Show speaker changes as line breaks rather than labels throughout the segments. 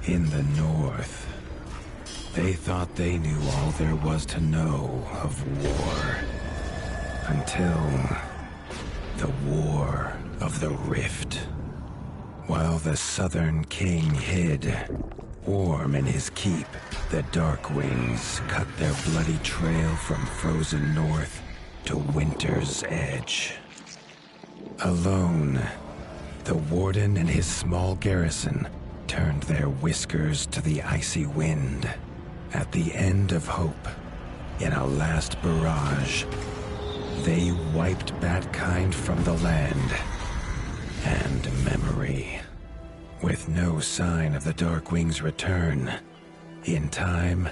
In the north, they thought they knew all there was to know of war. Until the War of the Rift. While the Southern King hid, warm in his keep, the Darkwings cut their bloody trail from frozen north to winter's edge. Alone, the Warden and his small garrison turned their whiskers to the icy wind. At the end of hope, in a last barrage, they wiped Batkind from the land and memory. With no sign of the Darkwings' return, in time,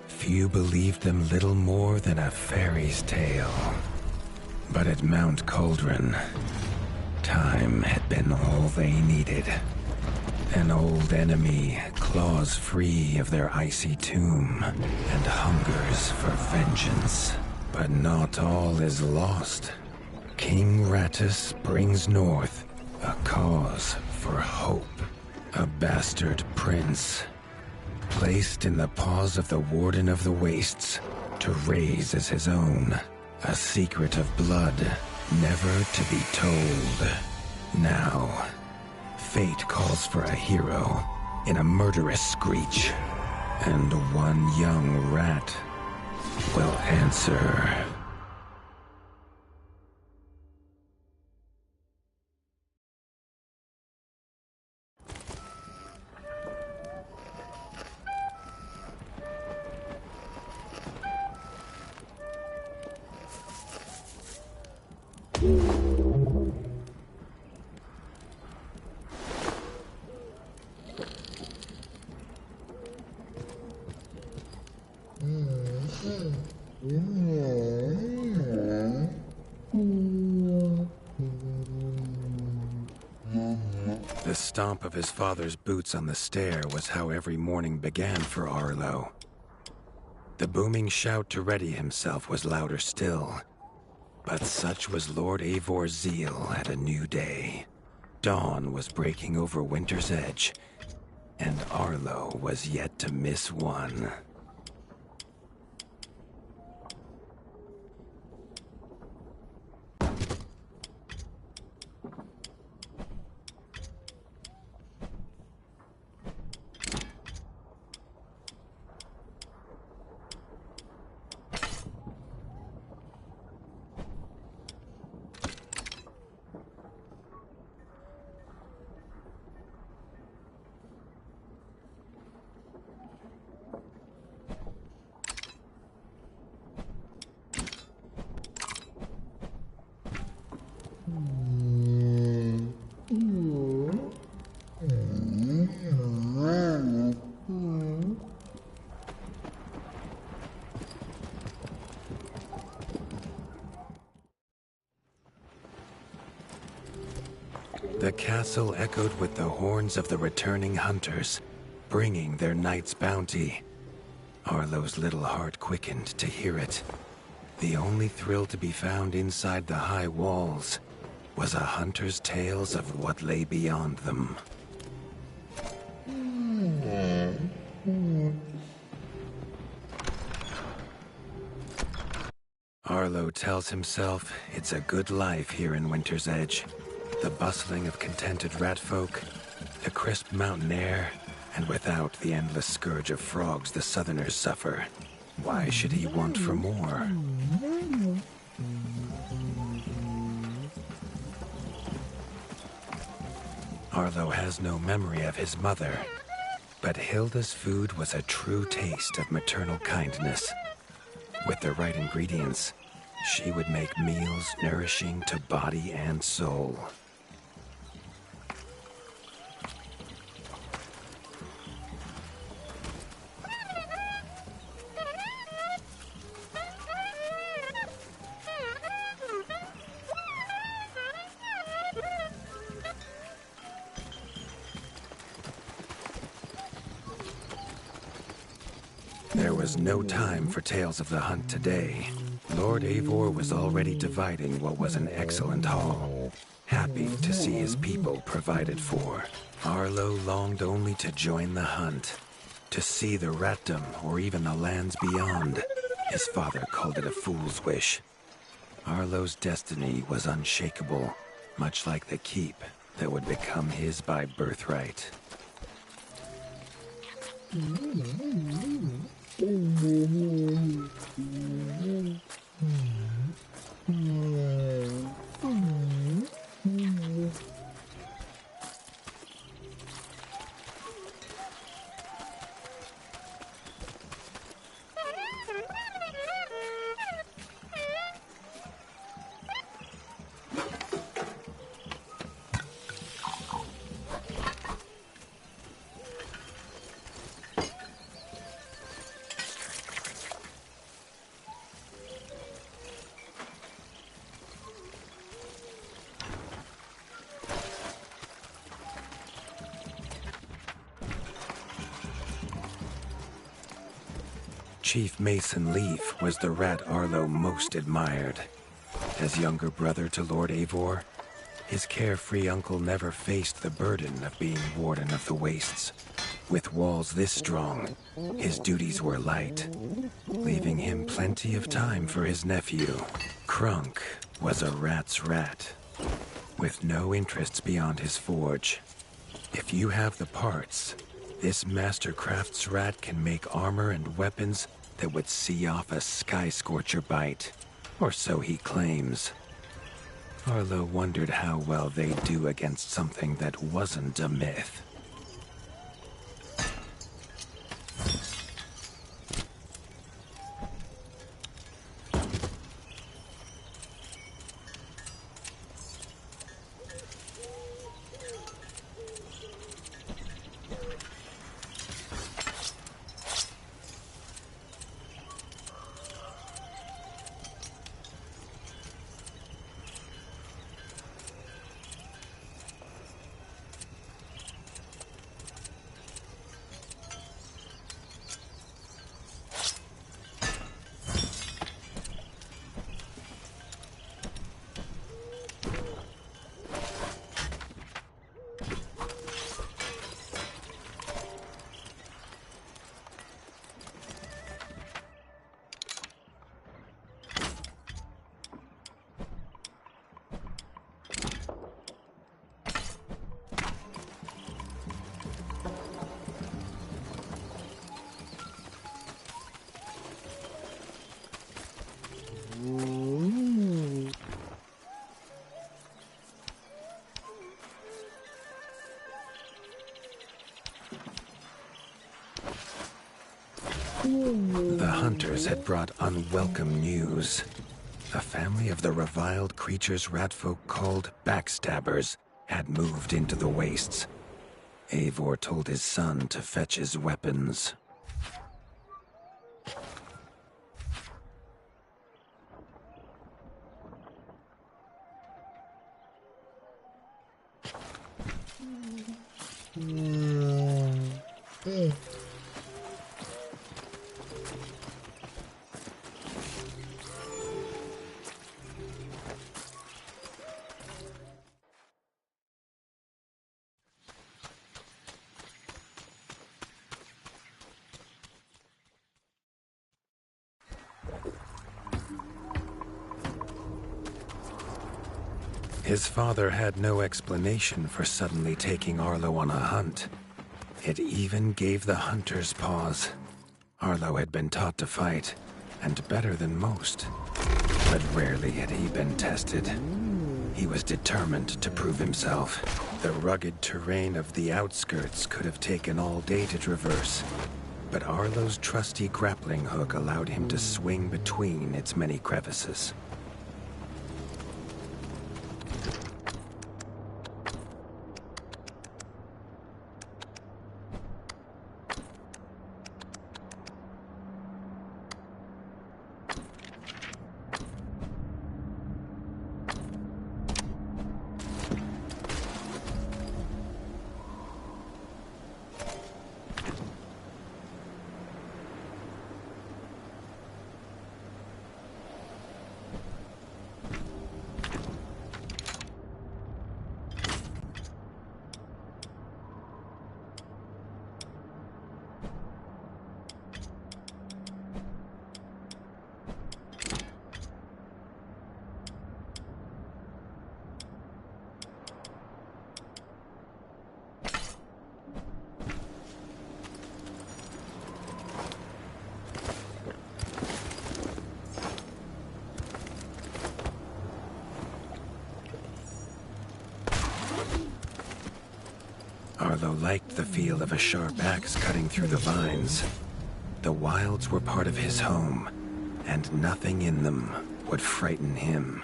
few believed them little more than a fairy's tale. But at Mount Cauldron, time had been all they needed. An old enemy claws free of their icy tomb and hungers for vengeance. But not all is lost. King Ratus brings north a cause for hope. A bastard prince, placed in the paws of the Warden of the Wastes to raise as his own. A secret of blood never to be told. Now, fate calls for a hero in a murderous screech. And one young rat will answer. The stomp of his father's boots on the stair was how every morning began for Arlo. The booming shout to ready himself was louder still. But such was Lord Eivor's zeal at a new day. Dawn was breaking over winter's edge, and Arlo was yet to miss one. The castle echoed with the horns of the returning hunters, bringing their night's bounty. Arlo's little heart quickened to hear it. The only thrill to be found inside the high walls was a hunter's tales of what lay beyond them. Arlo tells himself it's a good life here in Winter's Edge. The bustling of contented rat folk, the crisp mountain air, and without the endless scourge of frogs the southerners suffer. Why should he want for more? Arlo has no memory of his mother, but Hilda's food was a true taste of maternal kindness. With the right ingredients, she would make meals nourishing to body and soul. There was no time for tales of the hunt today. Lord Eivor was already dividing what was an excellent haul, happy to see his people provided for. Arlo longed only to join the hunt, to see the Ratdom or even the lands beyond. His father called it a fool's wish. Arlo's destiny was unshakable, much like the keep that would become his by birthright. Chief Mason Leaf was the rat Arlo most admired. As younger brother to Lord Eivor, his carefree uncle never faced the burden of being warden of the wastes. With walls this strong, his duties were light, leaving him plenty of time for his nephew. Krunk was a rat's rat, with no interests beyond his forge. If you have the parts, this Mastercraft's rat can make armor and weapons that would see off a sky scorcher bite, or so he claims. Arlo wondered how well they'd do against something that wasn't a myth. The hunters had brought unwelcome news. A family of the reviled creatures ratfolk called backstabbers had moved into the wastes. Eivor told his son to fetch his weapons. His father had no explanation for suddenly taking Arlo on a hunt. It even gave the hunters pause. Arlo had been taught to fight, and better than most. But rarely had he been tested. He was determined to prove himself. The rugged terrain of the outskirts could have taken all day to traverse, but Arlo's trusty grappling hook allowed him to swing between its many crevices. Arlo liked the feel of a sharp axe cutting through the vines. The wilds were part of his home, and nothing in them would frighten him.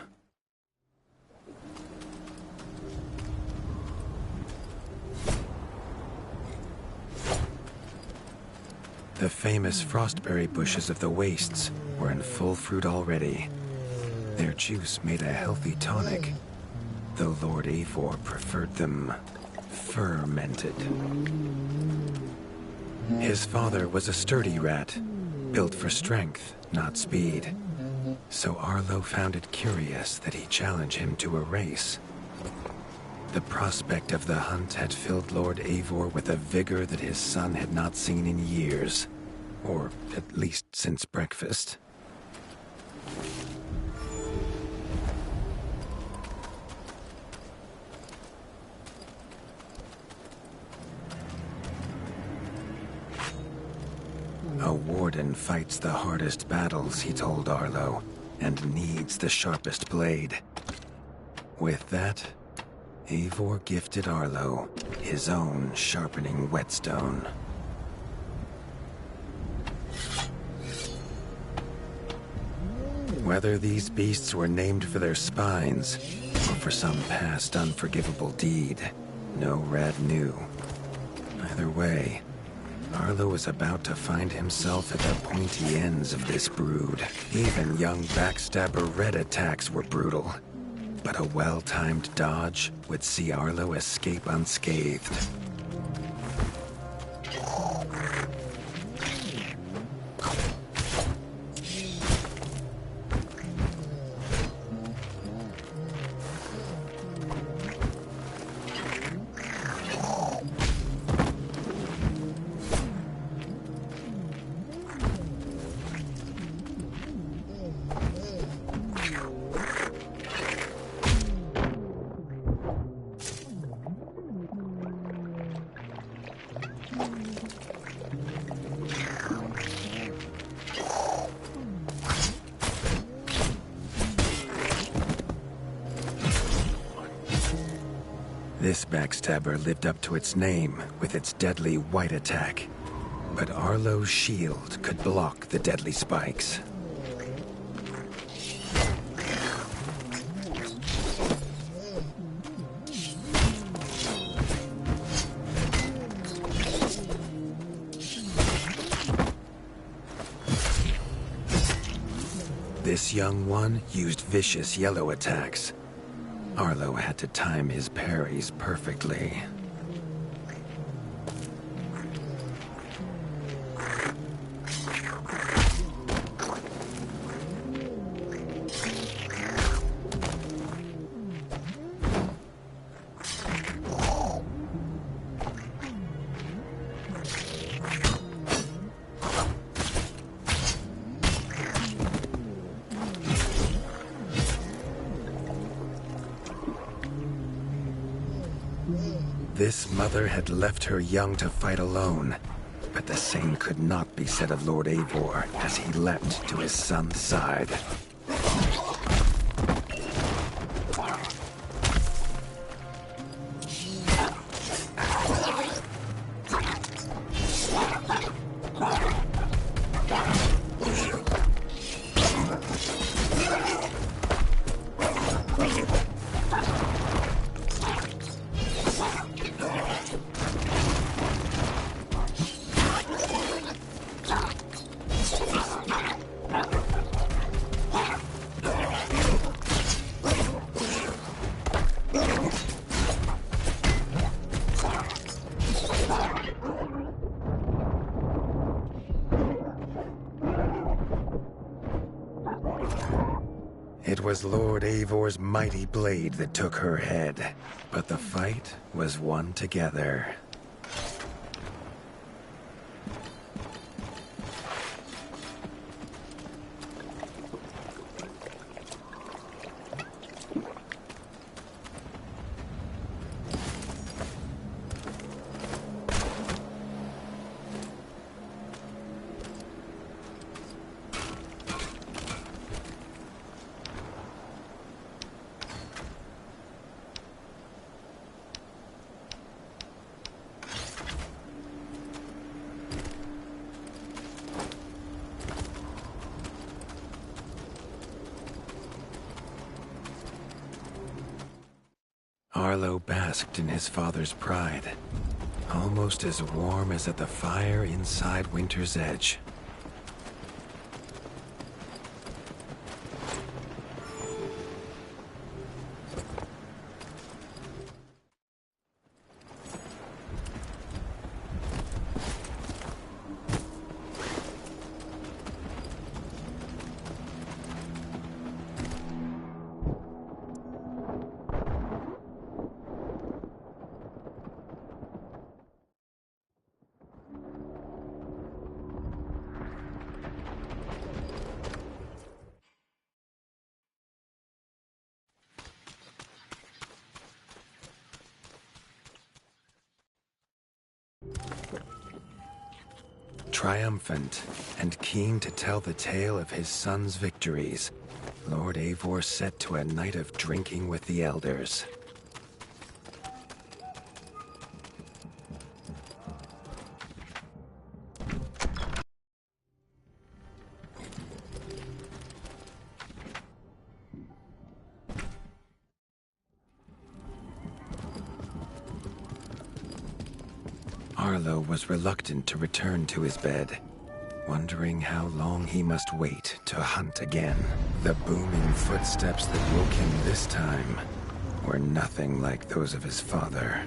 The famous frostberry bushes of the wastes were in full fruit already. Their juice made a healthy tonic, though Lord Eivor preferred them fermented. His father was a sturdy rat, built for strength, not speed. So Arlo found it curious that he challenged him to a race. The prospect of the hunt had filled Lord Eivor with a vigor that his son had not seen in years, or at least since breakfast. A warden fights the hardest battles, he told Arlo, and needs the sharpest blade. With that, Eivor gifted Arlo his own sharpening whetstone. Whether these beasts were named for their spines, or for some past unforgivable deed, no rat knew. Either way, Arlo was about to find himself at the pointy ends of this brood. Even young backstabber Red attacks were brutal, but a well-timed dodge would see Arlo escape unscathed. This backstabber lived up to its name with its deadly white attack, but Arlo's shield could block the deadly spikes. This young one used vicious yellow attacks. Arlo had to time his parries perfectly. This mother had left her young to fight alone, but the same could not be said of Lord Eivor as he leapt to his son's side. It was Lord Eivor's mighty blade that took her head, but the fight was won together. Arlo basked in his father's pride, almost as warm as at the fire inside Winter's Edge. Triumphant and keen to tell the tale of his son's victories, Lord Eivor set to a night of drinking with the elders. Arlo was reluctant to return to his bed, wondering how long he must wait to hunt again. The booming footsteps that woke him this time were nothing like those of his father.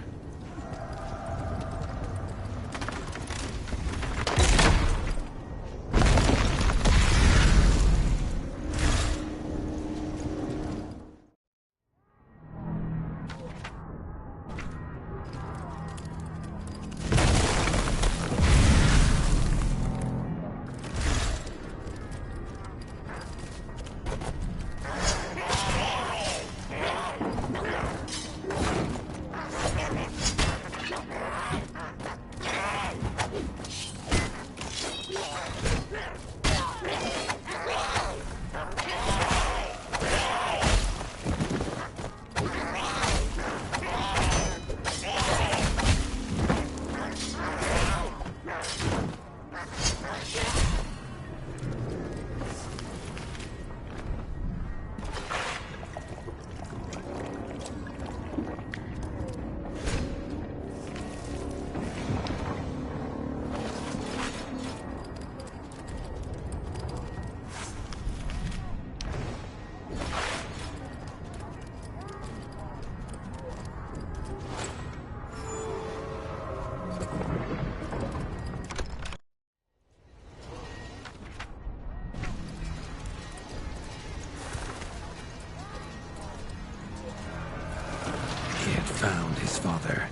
Found his father.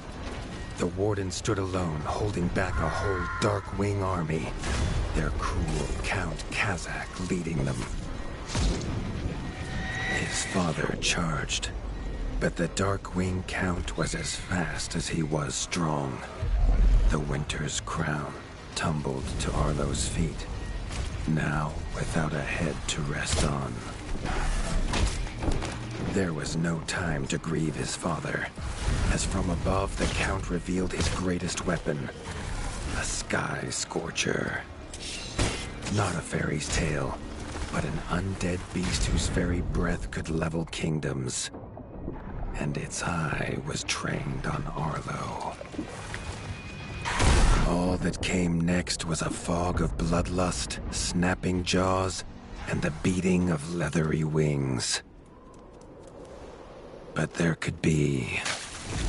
The warden stood alone, holding back a whole Darkwing army, their cruel Count Kazak leading them. His father charged, but the Darkwing Count was as fast as he was strong. The Winter's crown tumbled to Arlo's feet, now without a head to rest on. There was no time to grieve his father, as from above the Count revealed his greatest weapon, a sky scorcher. Not a fairy's tale, but an undead beast whose very breath could level kingdoms. And its eye was trained on Arlo. All that came next was a fog of bloodlust, snapping jaws, and the beating of leathery wings. But there could be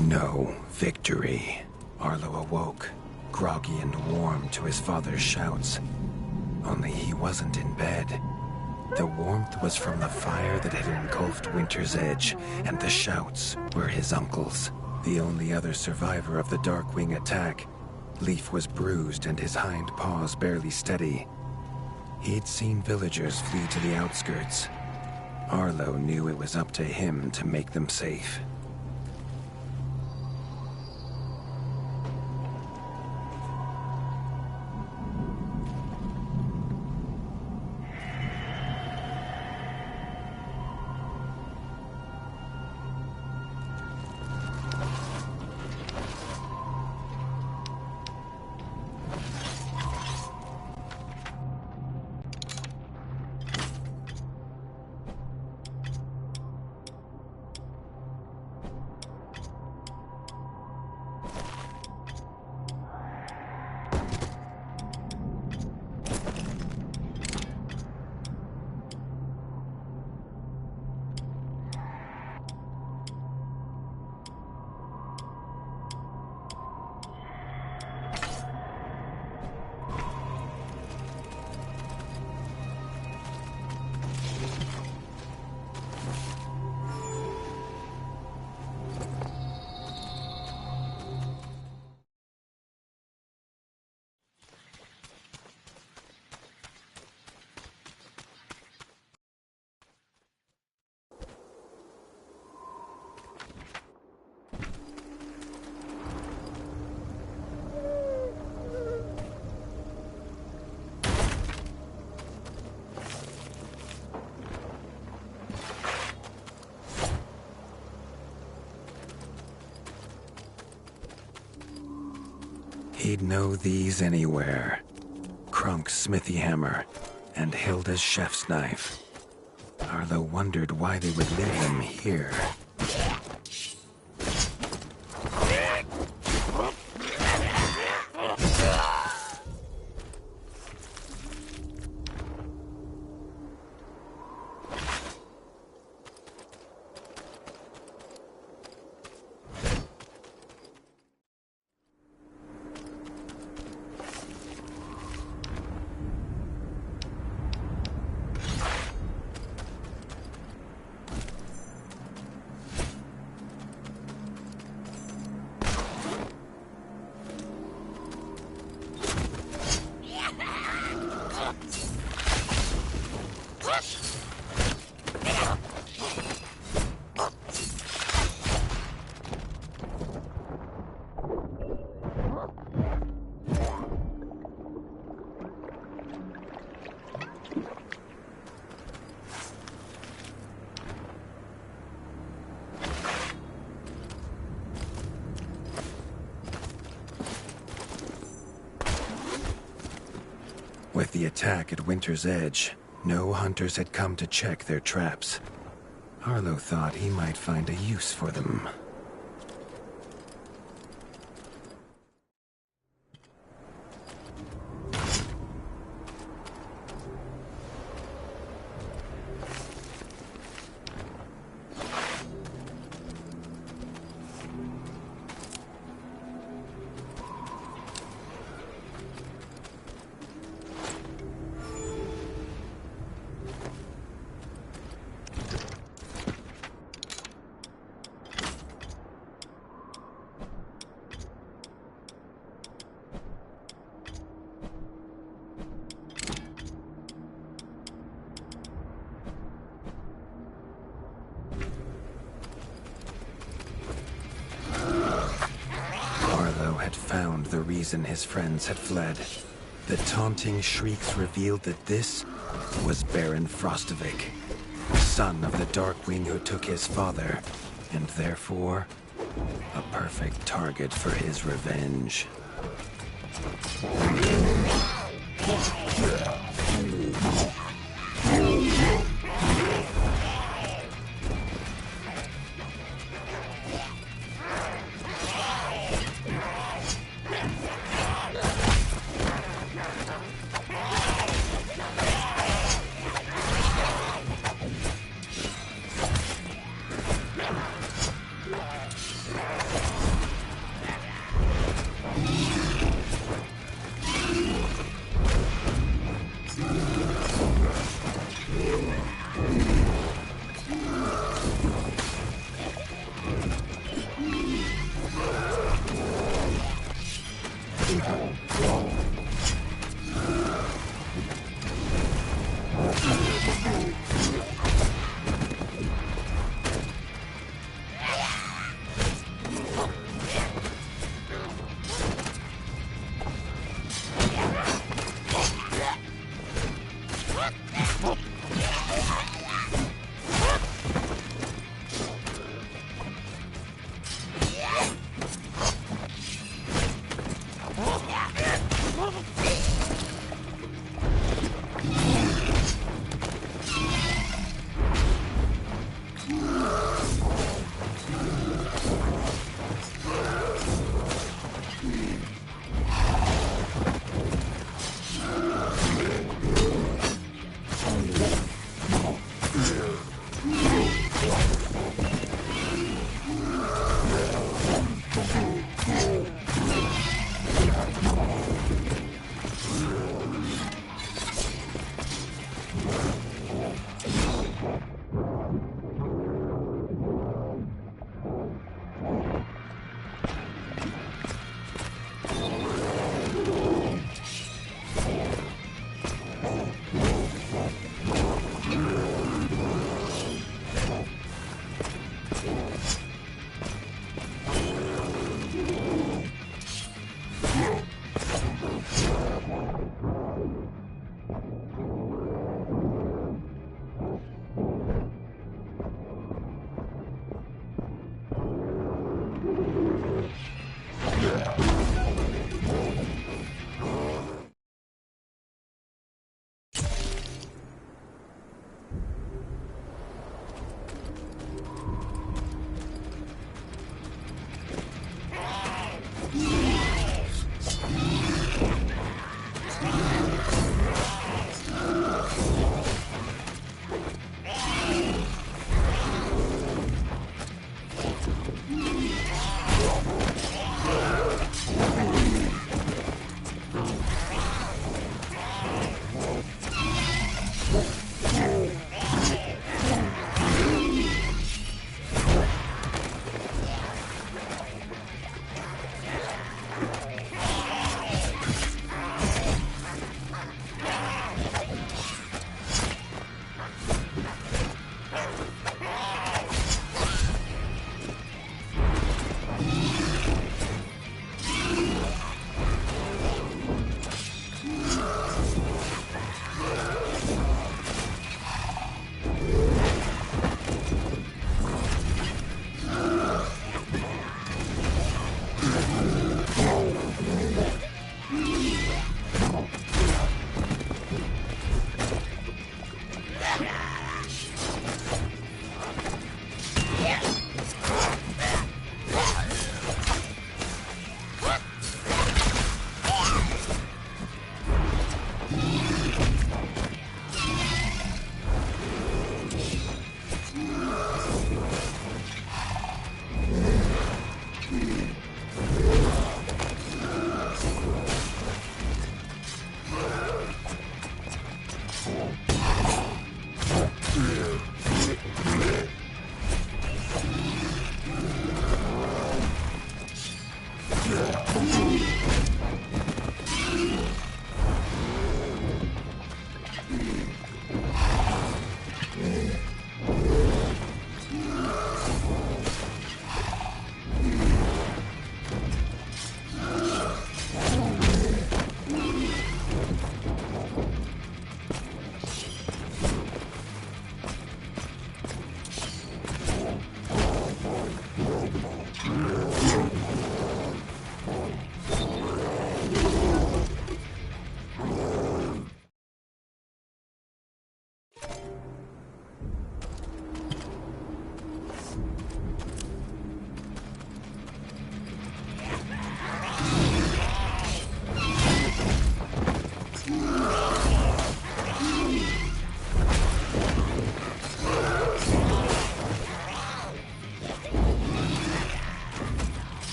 no victory. Arlo awoke, groggy and warm to his father's shouts. Only he wasn't in bed. The warmth was from the fire that had engulfed Winter's Edge, and the shouts were his uncle's. The only other survivor of the Darkwing attack, Leaf was bruised and his hind paws barely steady. He'd seen villagers flee to the outskirts. Arlo knew it was up to him to make them safe. He'd know these anywhere. Krunk's smithy hammer and Hilda's chef's knife. Arlo wondered why they would leave them here. With the attack at Winter's Edge, no hunters had come to check their traps. Arlo thought he might find a use for them. Found the reason his friends had fled. The taunting shrieks revealed that this was Baron Frostovic, son of the Darkwing who took his father, and therefore a perfect target for his revenge.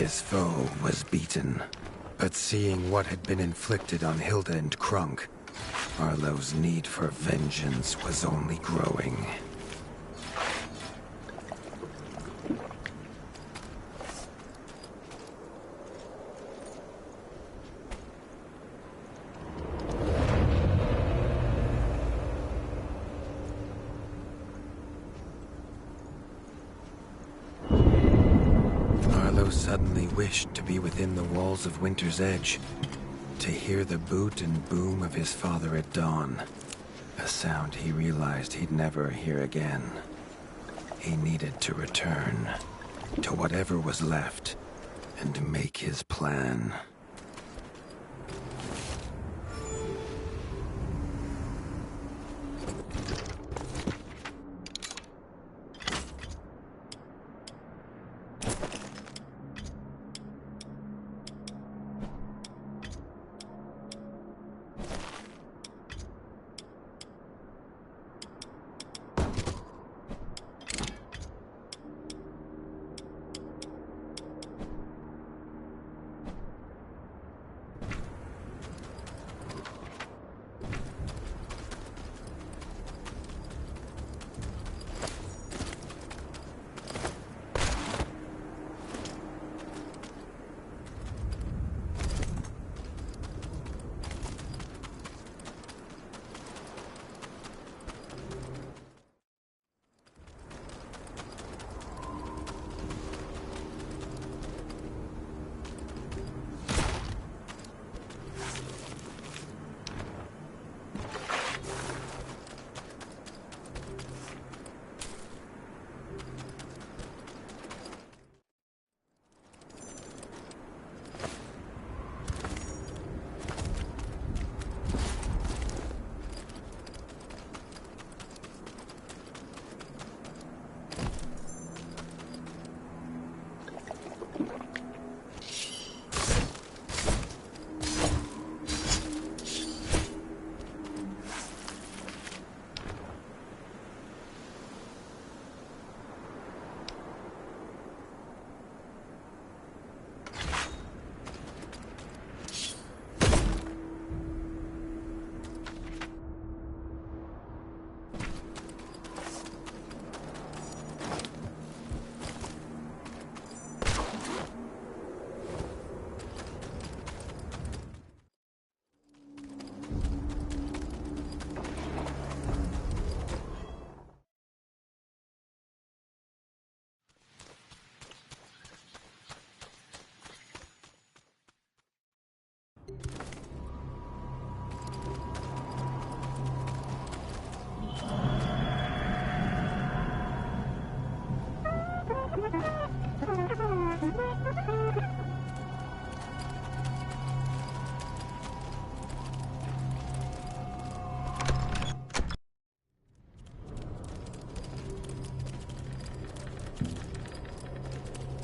His foe was beaten, but seeing what had been inflicted on Hilda and Krunk, Arlo's need for vengeance was only growing. Suddenly wished to be within the walls of Winter's Edge, to hear the boot and boom of his father at dawn, a sound he realized he'd never hear again. He needed to return to whatever was left and make his plan.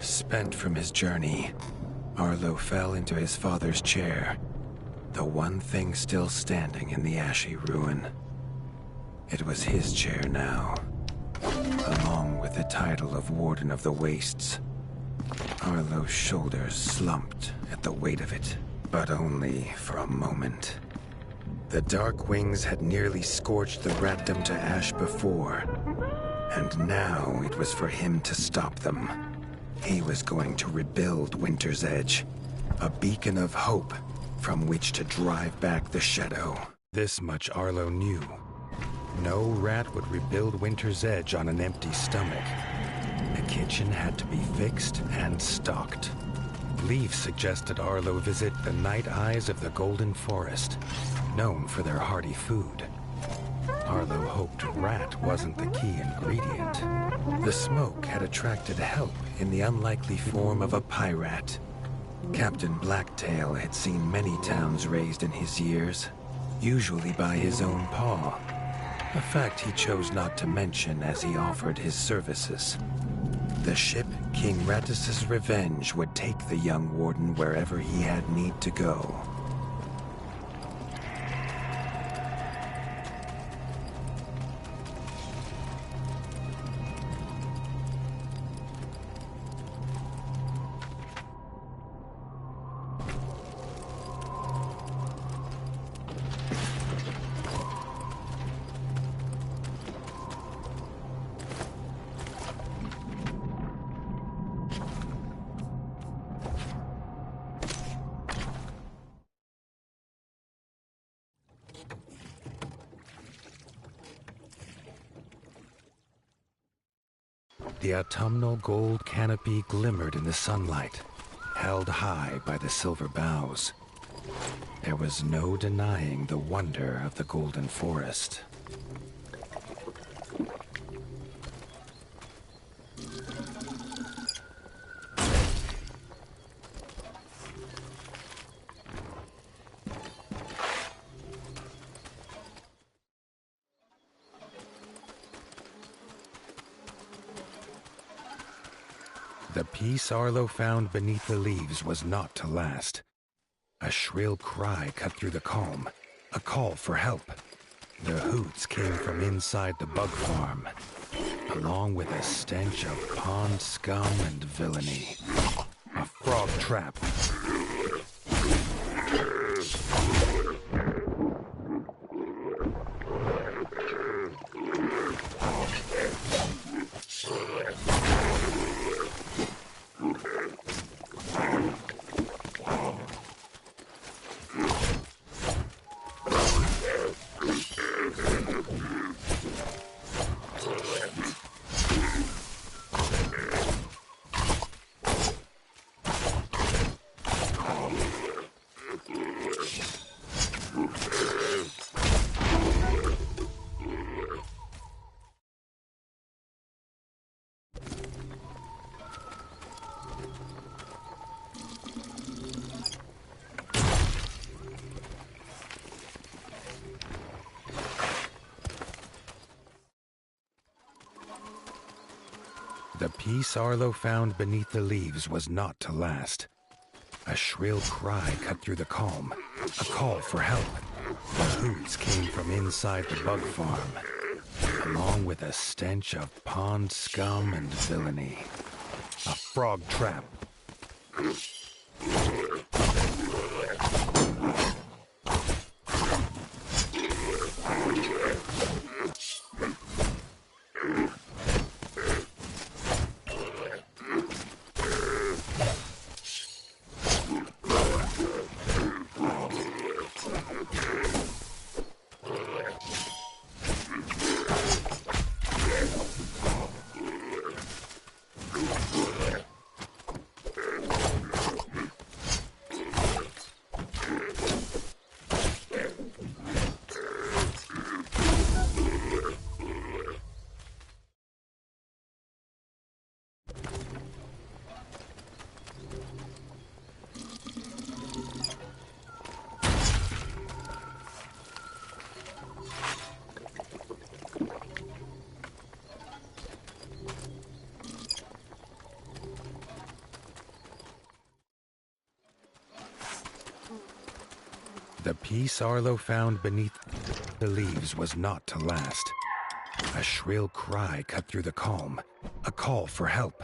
Spent from his journey, Arlo fell into his father's chair, the one thing still standing in the ashy ruin. It was his chair now, along with the title of Warden of the Wastes. Arlo's shoulders slumped at the weight of it, but only for a moment. The Dark Wings had nearly scorched the Ratdom to ash before, and now it was for him to stop them. He was going to rebuild Winter's Edge, a beacon of hope from which to drive back the shadow. This much Arlo knew. No rat would rebuild Winter's Edge on an empty stomach. The kitchen had to be fixed and stocked. Leaf suggested Arlo visit the Night Eyes of the Golden Forest, known for their hearty food. Arlo hoped rat wasn't the key ingredient. The smoke had attracted help in the unlikely form of a pirate. Captain Blacktail had seen many towns razed in his years, usually by his own paw, a fact he chose not to mention as he offered his services. The ship King Ratus's Revenge would take the young warden wherever he had need to go. The autumnal gold canopy glimmered in the sunlight, held high by the silver boughs. There was no denying the wonder of the golden forest. The peace Arlo found beneath the leaves was not to last. A shrill cry cut through the calm, a call for help. The hoots came from inside the bug farm, along with a stench of pond scum and villainy. A frog trap. The peace Arlo found beneath the leaves was not to last. A shrill cry cut through the calm, a call for help. The hoots came from inside the bug farm, along with a stench of pond scum and villainy. A frog trap. The peace Arlo found beneath the leaves was not to last. A shrill cry cut through the calm, a call for help.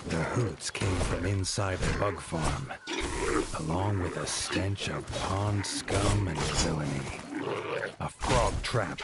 The hoots came from inside the bug farm, along with a stench of pond scum and villainy. A frog trap.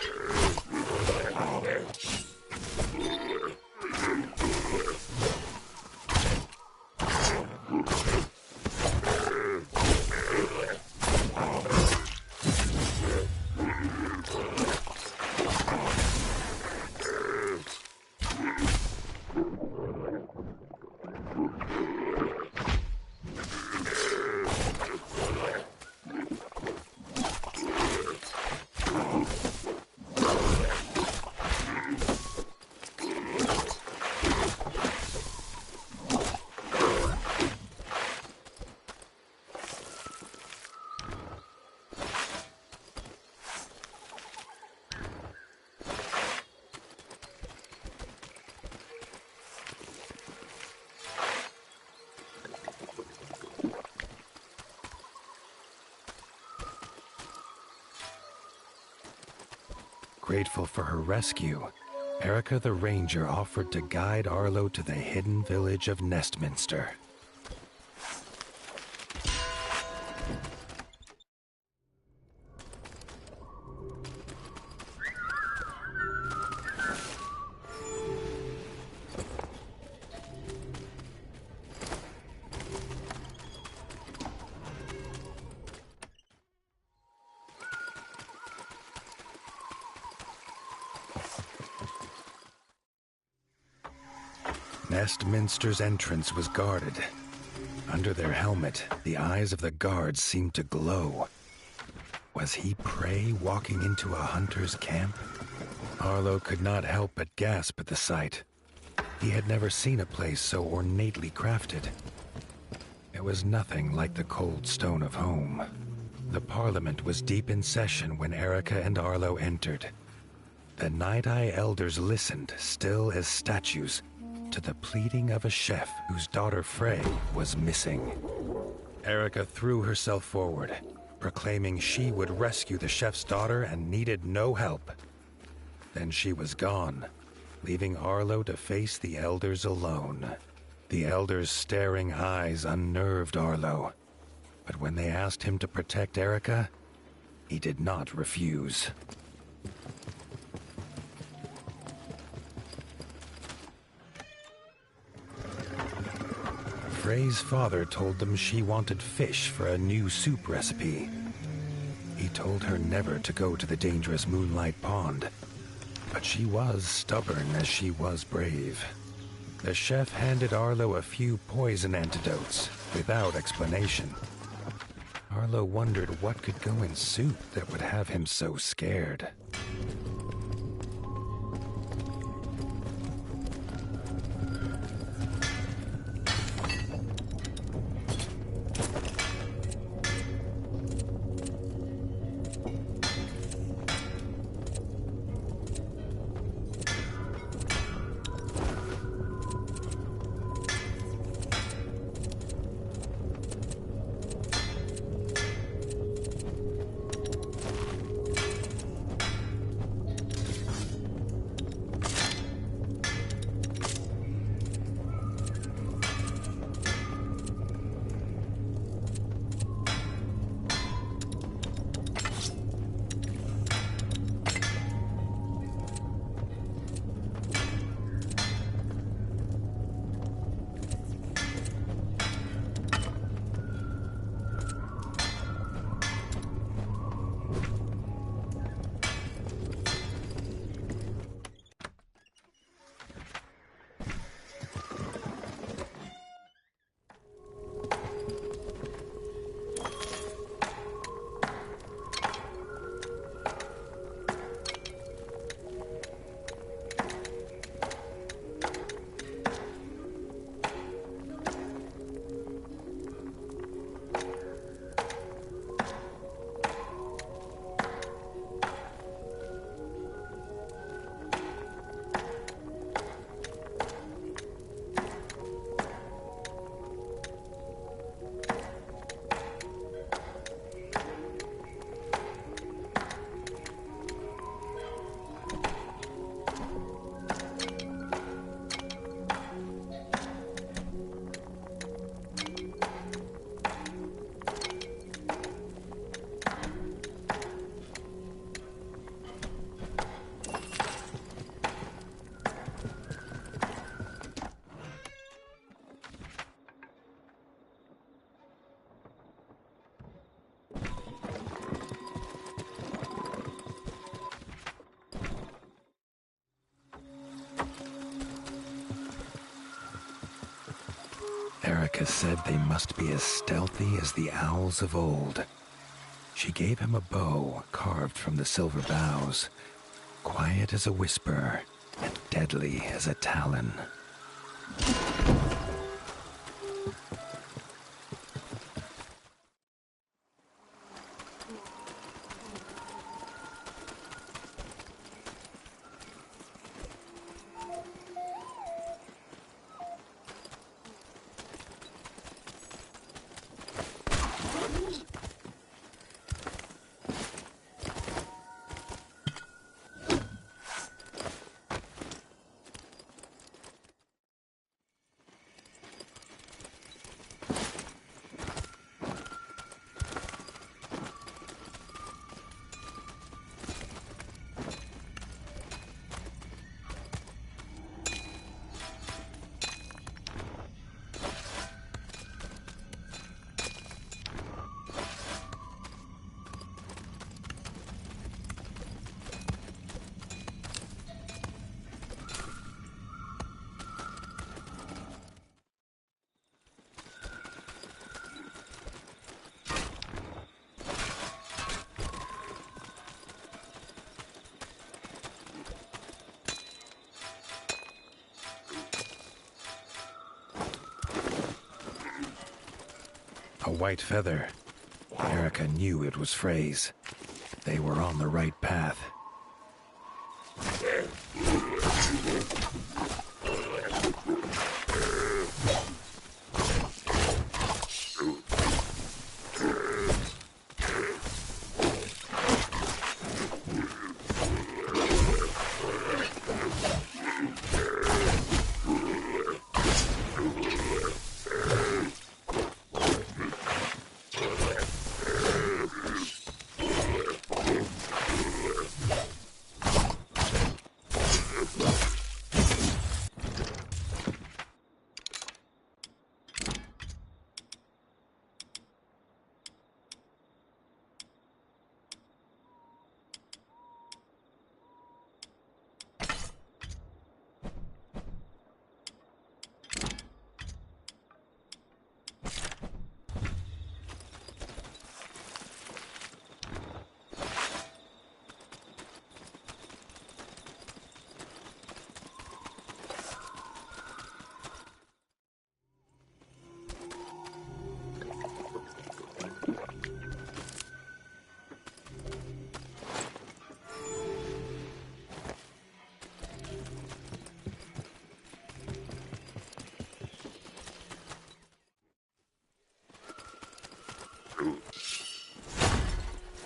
grateful for her rescue, Erica the Ranger offered to guide Arlo to the hidden village of Nestminster. Nestminster's entrance was guarded. Under their helmet, the eyes of the guards seemed to glow. Was he prey walking into a hunter's camp? Arlo could not help but gasp at the sight. He had never seen a place so ornately crafted. It was nothing like the cold stone of home. The Parliament was deep in session when Erica and Arlo entered. The Night-Eye elders listened, still as statues, to the pleading of a chef whose daughter Frey was missing. Erica threw herself forward, proclaiming she would rescue the chef's daughter and needed no help. Then she was gone, leaving Arlo to face the elders alone. The elders' staring eyes unnerved Arlo, but when they asked him to protect Erica, he did not refuse. Frey's father told them she wanted fish for a new soup recipe. He told her never to go to the dangerous Moonlight Pond, but she was stubborn as she was brave. The chef handed Arlo a few poison antidotes without explanation. Arlo wondered what could go in soup that would have him so scared. Erica said they must be as stealthy as the owls of old. She gave him a bow carved from the silver boughs, quiet as a whisper and deadly as a talon. A white feather. Erica knew it was Frey's. They were on the right path.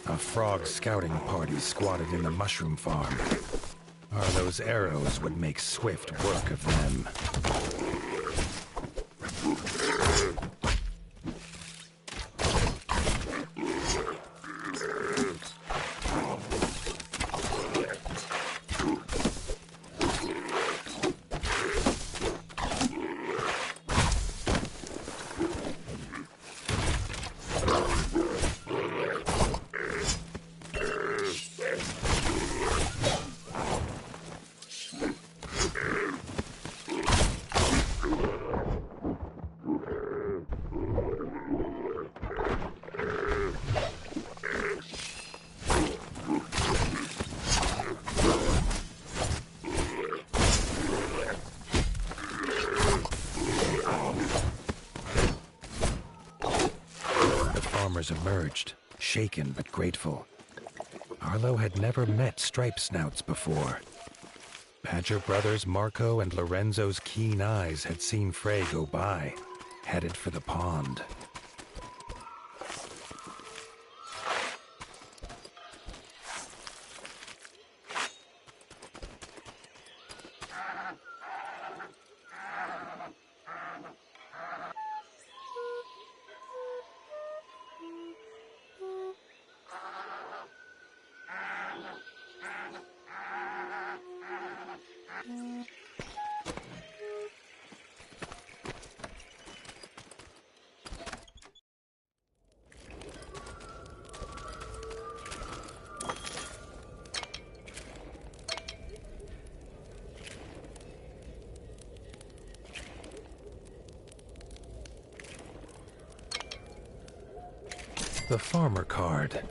A frog scouting party squatted in the mushroom farm. Arlo's arrows would make swift work of them. Emerged, shaken but grateful. Arlo had never met stripe snouts before. Badger brothers Marco and Lorenzo's keen eyes had seen Frey go by, headed for the pond. The farmer card.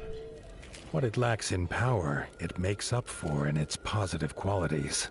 What it lacks in power, it makes up for in its positive qualities.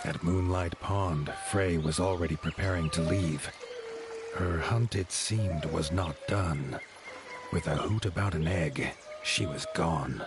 At Moonlight Pond, Frey was already preparing to leave. Her hunt, it seemed, was not done. With a hoot about an egg, she was gone.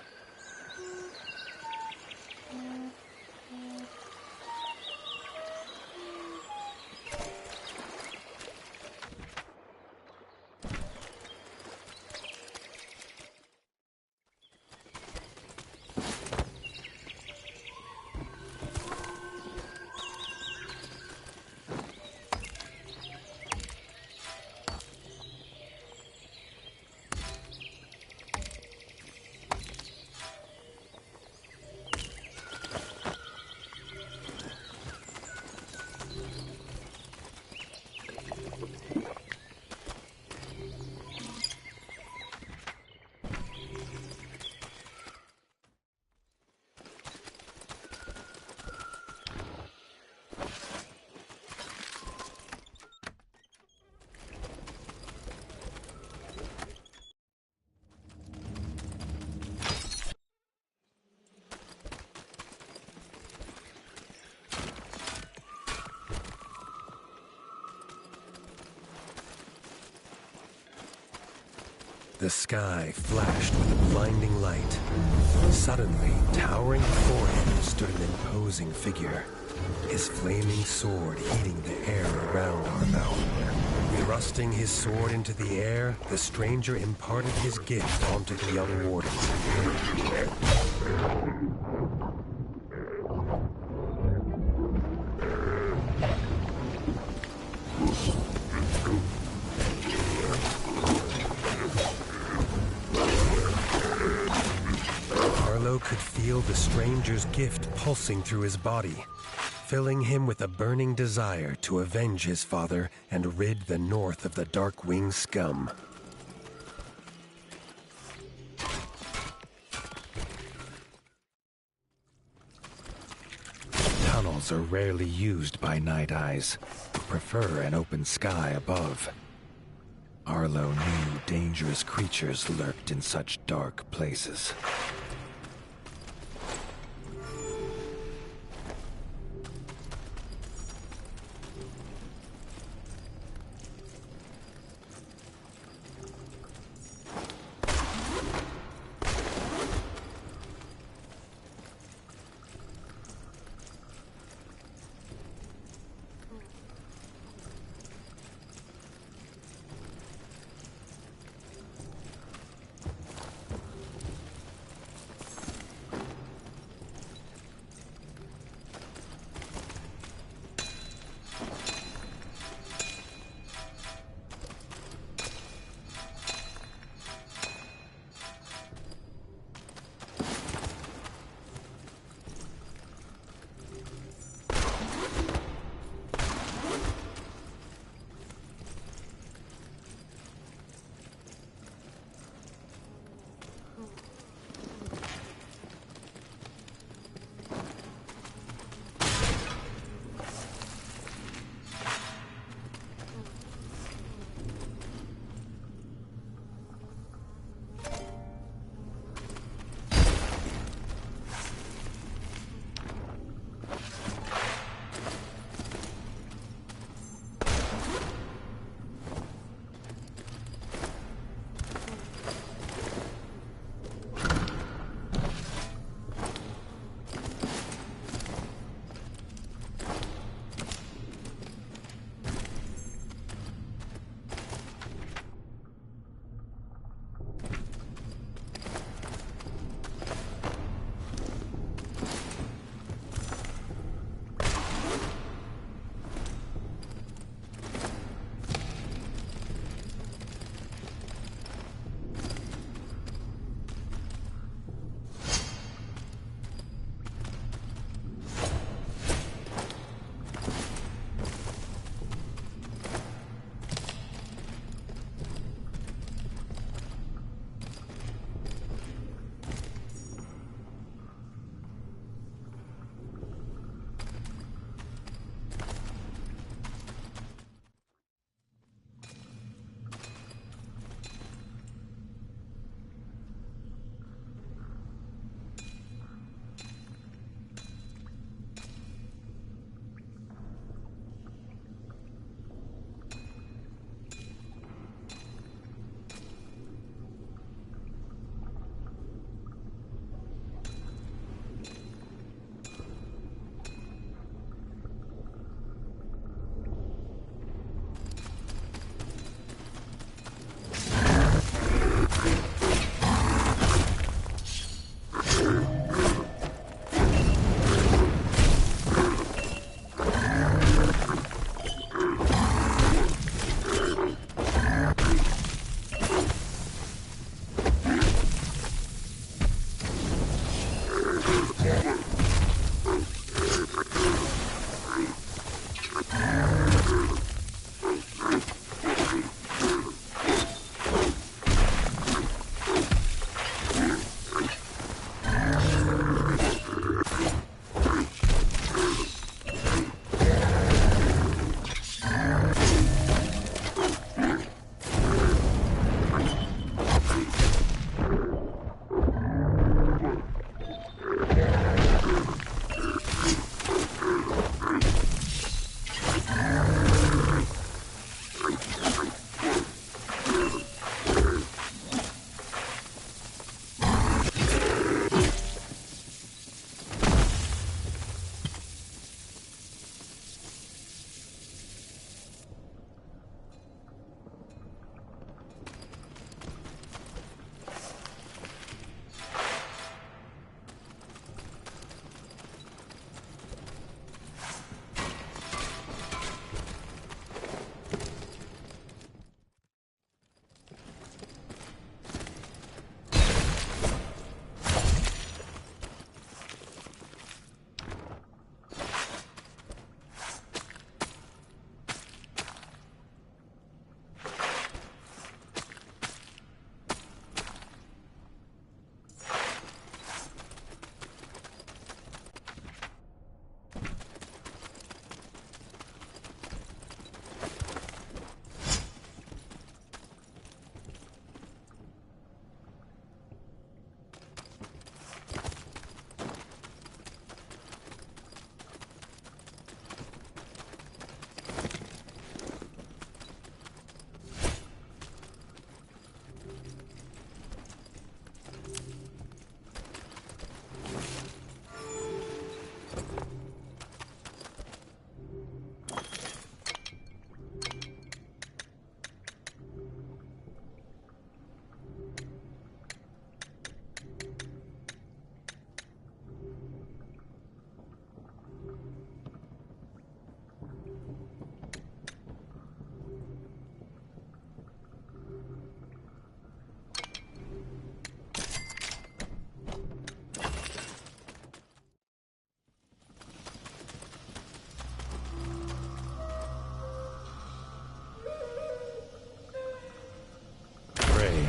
The sky flashed with a blinding light. Suddenly, towering before him stood an imposing figure, his flaming sword heating the air around Arlo. Thrusting his sword into the air, the stranger imparted his gift onto the young warden. Could feel the stranger's gift pulsing through his body, filling him with a burning desire to avenge his father and rid the north of the Darkwing scum. Tunnels are rarely used by Night Eyes, who prefer an open sky above. Arlo knew dangerous creatures lurked in such dark places.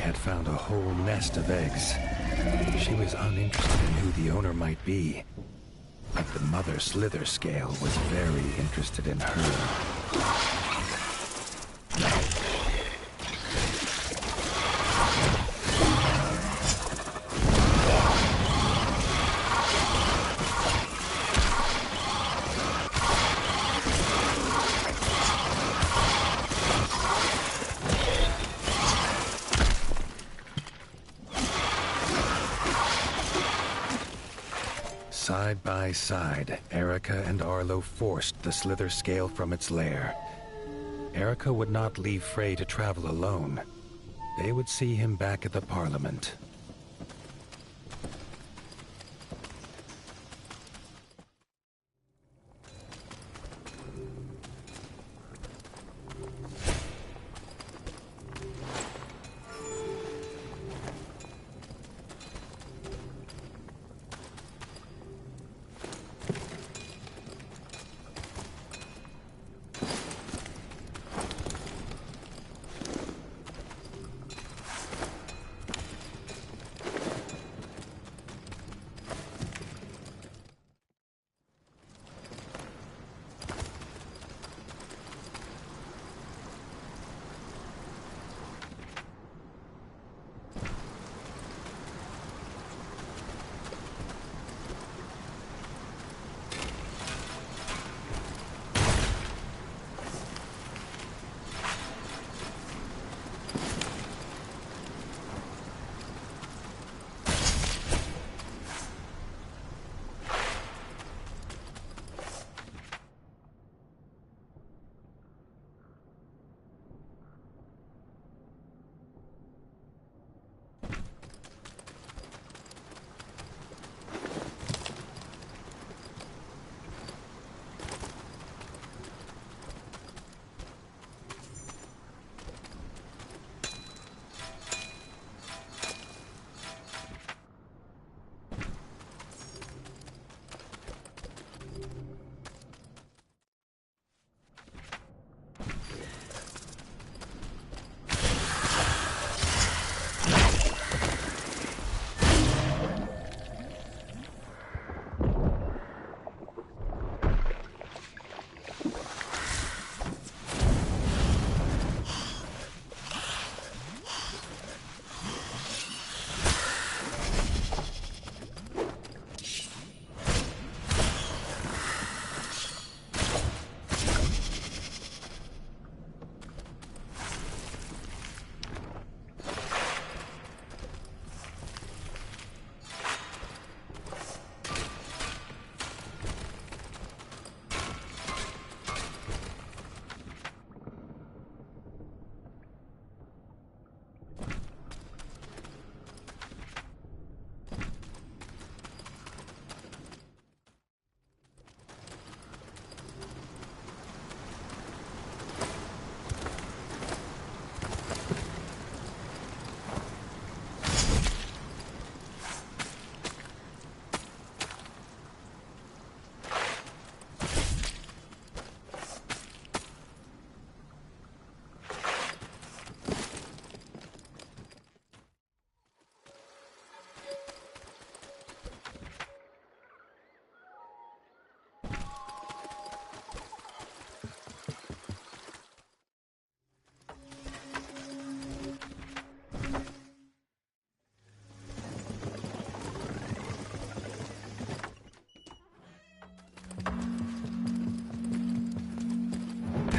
had found a whole nest of eggs. She was uninterested in who the owner might be, but the mother slither scale was very interested in her. Side by side, Erica and Arlo forced the slither scale from its lair. Erica would not leave Frey to travel alone. They would see him back at the Parliament.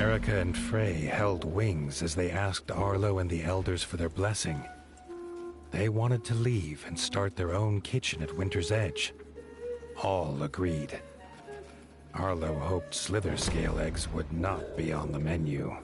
Erica and Frey held wings as they asked Arlo and the elders for their blessing. They wanted to leave and start their own kitchen at Winter's Edge. All agreed. Arlo hoped slither scale eggs would not be on the menu.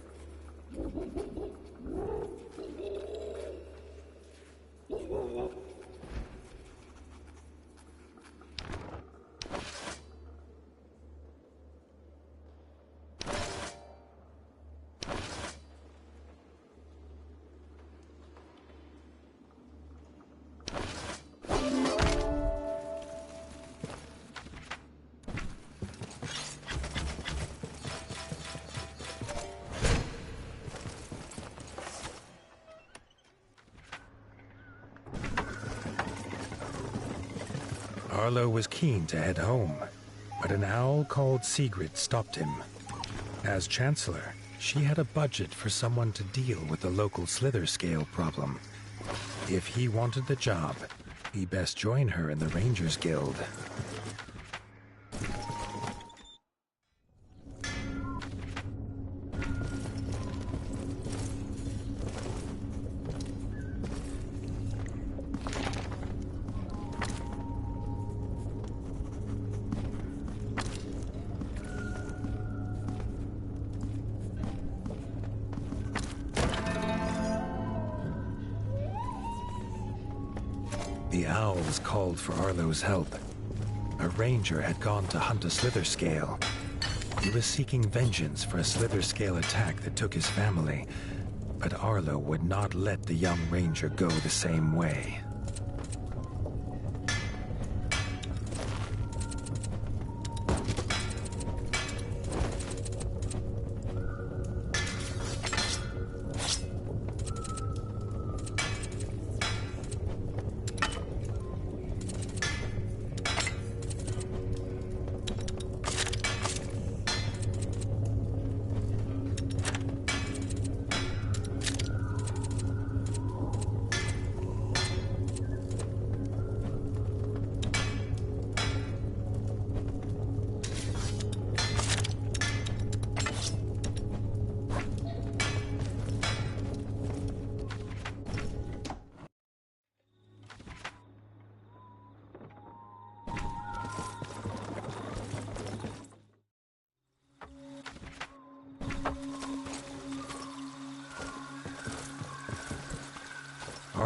Arlo was keen to head home, but an owl called Sigrid stopped him. As Chancellor, she had a budget for someone to deal with the local slither scale problem. If he wanted the job, he best join her in the Rangers Guild. The owls called for Arlo's help. A ranger had gone to hunt a slither scale. He was seeking vengeance for a slither scale attack that took his family, but Arlo would not let the young ranger go the same way.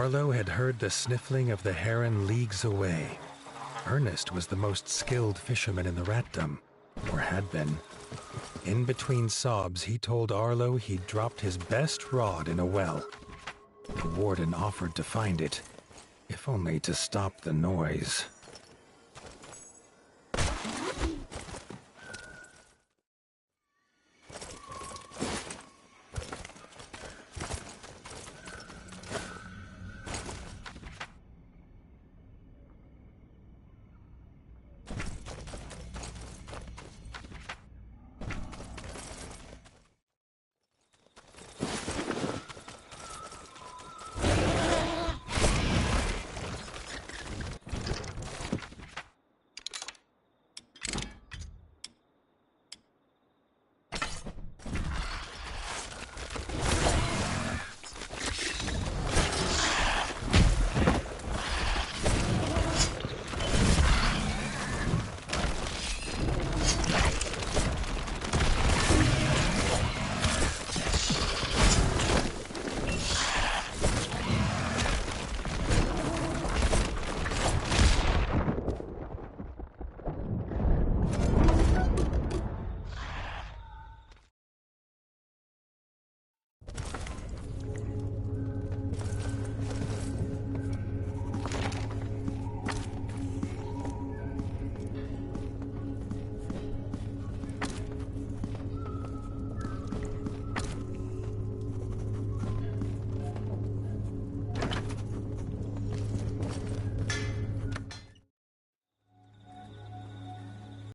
Arlo had heard the sniffling of the heron leagues away. Ernest was the most skilled fisherman in the ratdom, or had been. In between sobs, he told Arlo he'd dropped his best rod in a well. The warden offered to find it, if only to stop the noise.